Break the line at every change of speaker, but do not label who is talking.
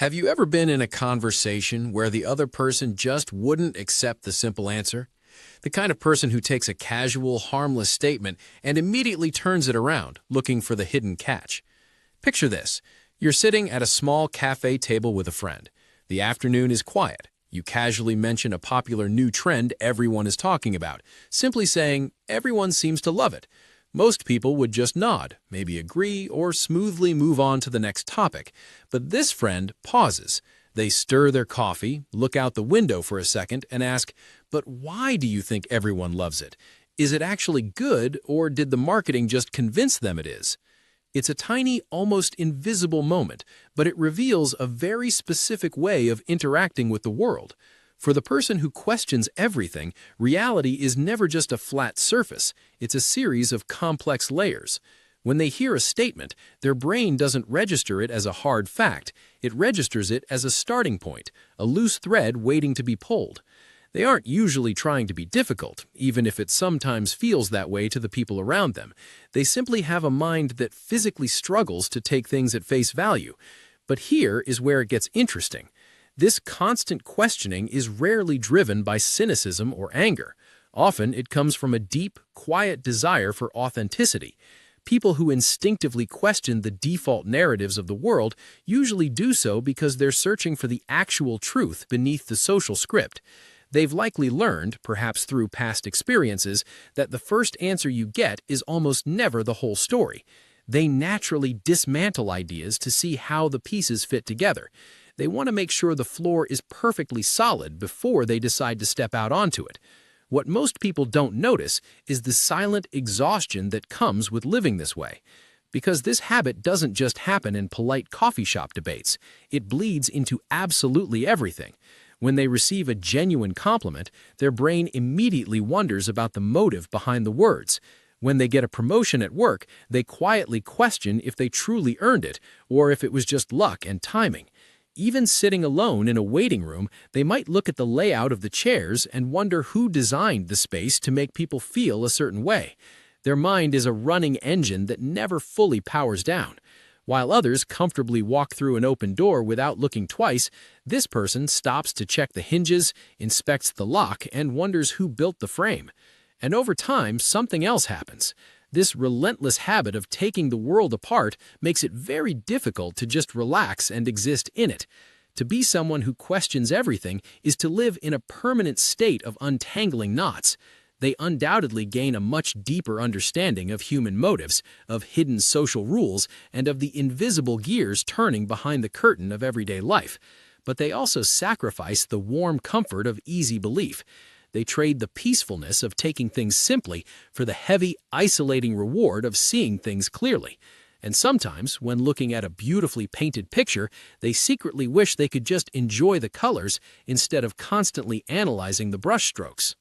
Have you ever been in a conversation where the other person just wouldn't accept the simple answer? The kind of person who takes a casual, harmless statement and immediately turns it around, looking for the hidden catch. Picture this. You're sitting at a small cafe table with a friend. The afternoon is quiet. You casually mention a popular new trend everyone is talking about, simply saying, "Everyone seems to love it." Most people would just nod, maybe agree, or smoothly move on to the next topic. But this friend pauses. They stir their coffee, look out the window for a second, and ask, "But why do you think everyone loves it? Is it actually good, or did the marketing just convince them it is?" It's a tiny, almost invisible moment, but it reveals a very specific way of interacting with the world. For the person who questions everything, reality is never just a flat surface. It's a series of complex layers. When they hear a statement, their brain doesn't register it as a hard fact. It registers it as a starting point, a loose thread waiting to be pulled. They aren't usually trying to be difficult, even if it sometimes feels that way to the people around them. They simply have a mind that physically struggles to take things at face value. But here is where it gets interesting. This constant questioning is rarely driven by cynicism or anger. Often it comes from a deep, quiet desire for authenticity. People who instinctively question the default narratives of the world usually do so because they're searching for the actual truth beneath the social script. They've likely learned, perhaps through past experiences, that the first answer you get is almost never the whole story. They naturally dismantle ideas to see how the pieces fit together. They want to make sure the floor is perfectly solid before they decide to step out onto it. What most people don't notice is the silent exhaustion that comes with living this way. Because this habit doesn't just happen in polite coffee shop debates, it bleeds into absolutely everything. When they receive a genuine compliment, their brain immediately wonders about the motive behind the words. When they get a promotion at work, they quietly question if they truly earned it or if it was just luck and timing. Even sitting alone in a waiting room, they might look at the layout of the chairs and wonder who designed the space to make people feel a certain way. Their mind is a running engine that never fully powers down. While others comfortably walk through an open door without looking twice, this person stops to check the hinges, inspects the lock, and wonders who built the frame. And over time, something else happens. This relentless habit of taking the world apart makes it very difficult to just relax and exist in it. To be someone who questions everything is to live in a permanent state of untangling knots. They undoubtedly gain a much deeper understanding of human motives, of hidden social rules, and of the invisible gears turning behind the curtain of everyday life. But they also sacrifice the warm comfort of easy belief. They trade the peacefulness of taking things simply for the heavy, isolating reward of seeing things clearly. And sometimes, when looking at a beautifully painted picture, they secretly wish they could just enjoy the colors instead of constantly analyzing the brushstrokes.